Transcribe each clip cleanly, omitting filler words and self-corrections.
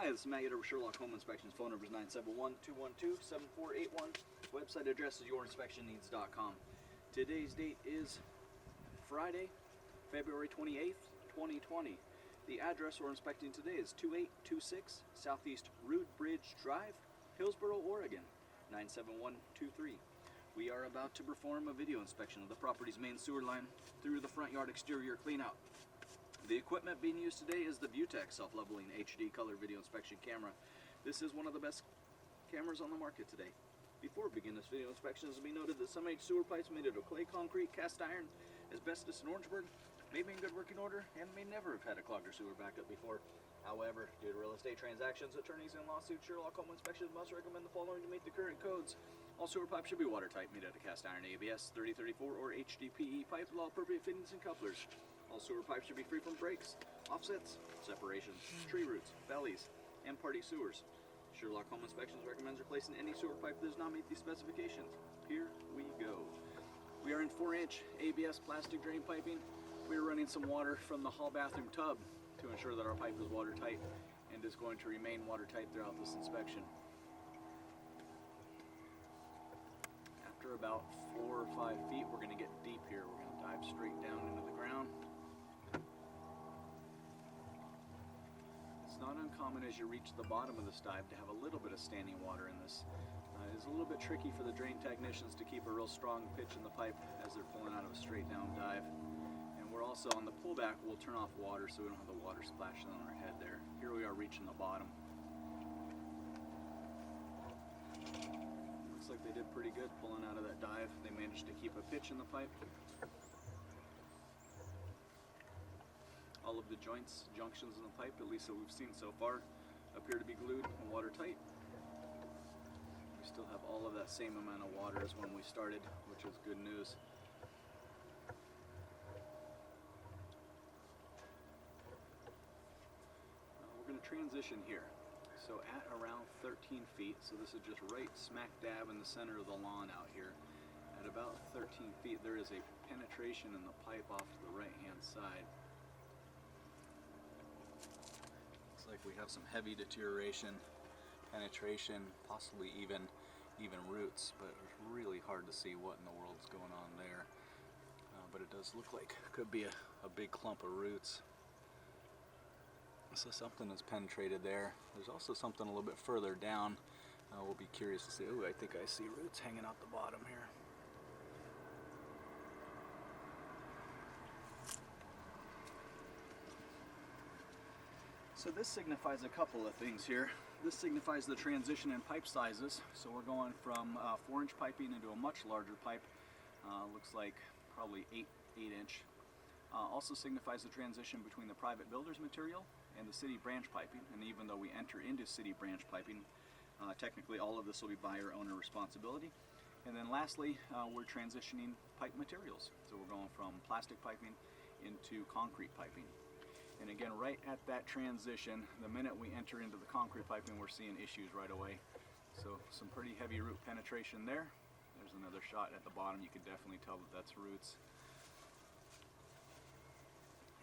Hi, this is Matt Yetter with Sherlock Home Inspections. Phone number is 971-212-7481. Website address is yourinspectionneeds.com. Today's date is Friday, February 28th, 2020. The address we're inspecting today is 2826 Southeast Rood Bridge Drive, Hillsboro, Oregon, 97123. We are about to perform a video inspection of the property's main sewer line through the front yard exterior cleanout. The equipment being used today is the Vutec self-leveling HD color video inspection camera. This is one of the best cameras on the market today. Before we begin this video inspection, it should be noted that some age sewer pipes made out of clay concrete, cast iron, asbestos, and Orangeburg may be in good working order and may never have had a clogged or sewer backup before. However, due to real estate transactions, attorneys, and lawsuits, Sherlock Home Inspections must recommend the following to meet the current codes. All sewer pipes should be watertight, made out of cast iron, ABS, 3034, or HDPE pipe with all appropriate fittings and couplers. All sewer pipes should be free from breaks, offsets, separations, tree roots, valleys, and party sewers. Sherlock Home Inspections recommends replacing any sewer pipe that does not meet these specifications. Here we go. We are in 4-inch ABS plastic drain piping. We are running some water from the hall bathroom tub to ensure that our pipe is watertight and is going to remain watertight throughout this inspection. After about 4 or 5 feet, we're going to get deep here. We're going to dive straight down into the ground. It's not uncommon as you reach the bottom of this dive to have a little bit of standing water in this. It is a little bit tricky for the drain technicians to keep a real strong pitch in the pipe as they're pulling out of a straight down dive. And we're also on the pullback, we'll turn off water so we don't have the water splashing on our head there. Here we are reaching the bottom. Looks like they did pretty good pulling out of that dive. They managed to keep a pitch in the pipe. All of the joints, junctions in the pipe, at least that we've seen so far, appear to be glued and watertight. We still have all of that same amount of water as when we started, which is good news. We're going to transition here. So at around 13 feet, so this is just right smack dab in the center of the lawn out here. At about 13 feet, there is a penetration in the pipe off to the right-hand side. Like we have some heavy deterioration, penetration, possibly even roots, but it's really hard to see what in the world's going on there. But it does look like it could be a big clump of roots. So something has penetrated there. There's also something a little bit further down. We'll be curious to see. Oh, I think I see roots hanging out the bottom here. So this signifies a couple of things here. This signifies the transition in pipe sizes. So we're going from 4-inch piping into a much larger pipe. Looks like probably 8 inch. Also signifies the transition between the private builder's material and the city branch piping. And even though we enter into city branch piping, technically all of this will be buyer owner responsibility. And then lastly, we're transitioning pipe materials. So we're going from plastic piping into concrete piping. And again, right at that transition, the minute we enter into the concrete piping, we're seeing issues right away. So some pretty heavy root penetration there. There's another shot at the bottom. You can definitely tell that that's roots.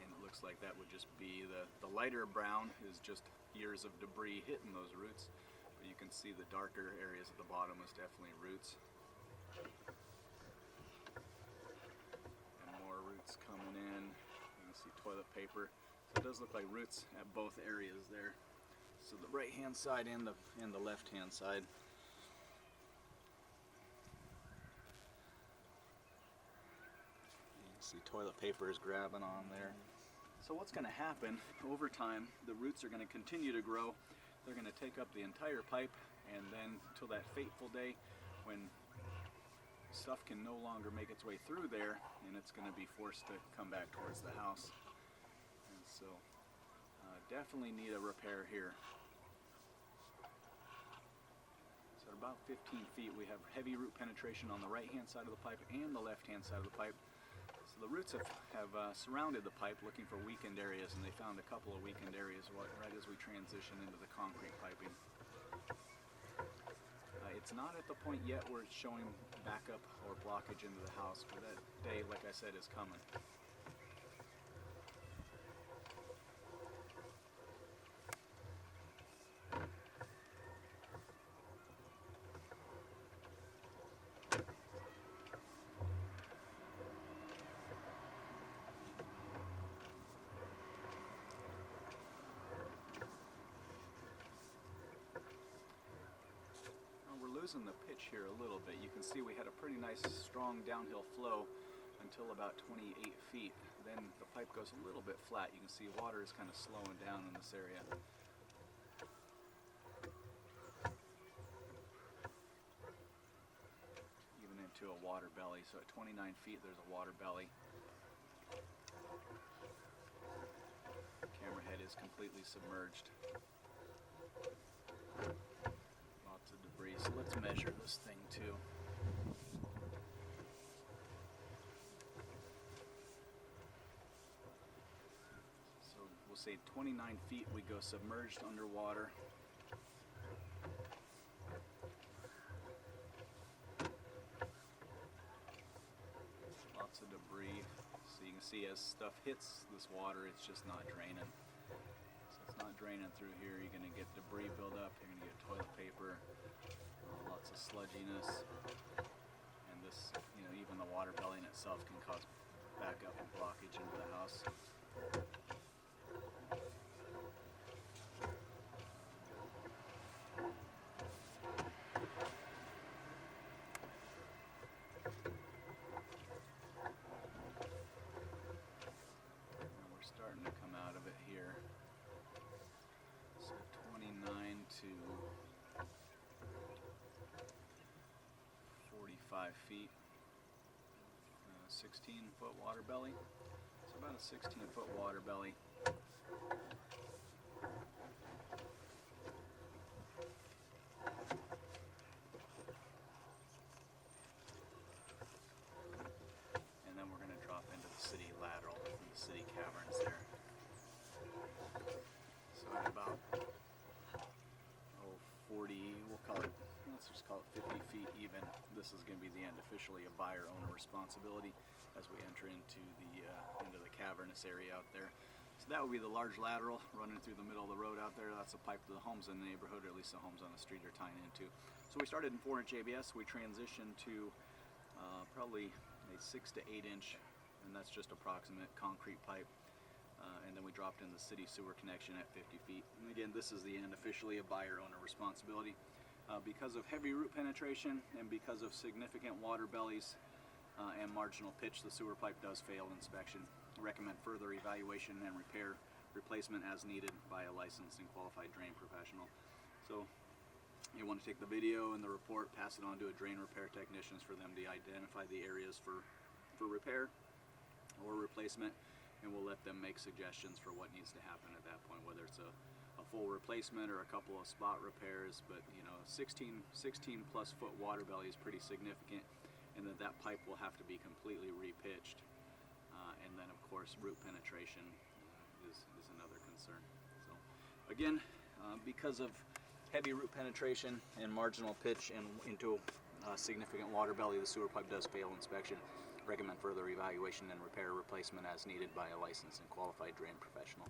And it looks like that would just be the lighter brown is just years of debris hitting those roots. But you can see the darker areas at the bottom is definitely roots. And more roots coming in. You can see toilet paper. So it does look like roots at both areas there. So the right hand side and the left hand side. You can see toilet paper is grabbing on there. So what's going to happen over time, the roots are going to continue to grow. They're going to take up the entire pipe, and then until that fateful day when stuff can no longer make its way through there and it's going to be forced to come back towards the house. And so definitely need a repair here. So at about 15 feet we have heavy root penetration on the right hand side of the pipe and the left hand side of the pipe. So the roots have surrounded the pipe looking for weakened areas, and they found a couple of weakened areas right as we transition into the concrete piping. It's not at the point yet where it's showing backup or blockage into the house, but that day, like I said, is coming. losing the pitch here a little bit. You can see we had a pretty nice strong downhill flow until about 28 feet. Then the pipe goes a little bit flat. You can see water is kind of slowing down in this area. Even into a water belly. So at 29 feet there's a water belly. Camera head is completely submerged. Lots of debris. So let's measure this thing too. We'll say 29 feet we go submerged underwater. Lots of debris. So you can see as stuff hits this water, it's just not draining. So it's not draining through here. You're going to get debris build up. You're going to get toilet paper. Lots of sludginess. And this, even the water belly in itself can cause backup and blockage into the house. Starting to come out of it here. So 29 to 45 feet. 16-foot water belly. It's about a 16-foot water belly. And then we're going to drop into the city lateral from the city caverns there. So at about 40, let's just call it 50 feet even. This is going to be the end, officially a buyer-owner responsibility as we enter into the cavernous area out there. So that would be the large lateral running through the middle of the road out there. That's a pipe to the homes in the neighborhood, or at least the homes on the street are tying into. So we started in 4-inch ABS. We transitioned to probably a 6 to 8 inch, and that's just approximate concrete pipe. And then we dropped in the city sewer connection at 50 feet. And again, this is the end, officially a buyer-owner responsibility. Because of heavy root penetration and because of significant water bellies and marginal pitch, the sewer pipe does fail inspection. I recommend further evaluation and replacement as needed by a licensed and qualified drain professional. So you want to take the video and the report, pass it on to a drain repair technicians for them to identify the areas for repair or replacement, and we'll let them make suggestions for what needs to happen at that point, whether it's a full replacement or a couple of spot repairs. But 16 plus foot water belly is pretty significant, and then that pipe will have to be completely repitched, and then of course root penetration is another concern. So again, because of heavy root penetration and marginal pitch and into significant water belly, the sewer pipe does fail inspection. Recommend further evaluation and repair replacement as needed by a licensed and qualified drain professional.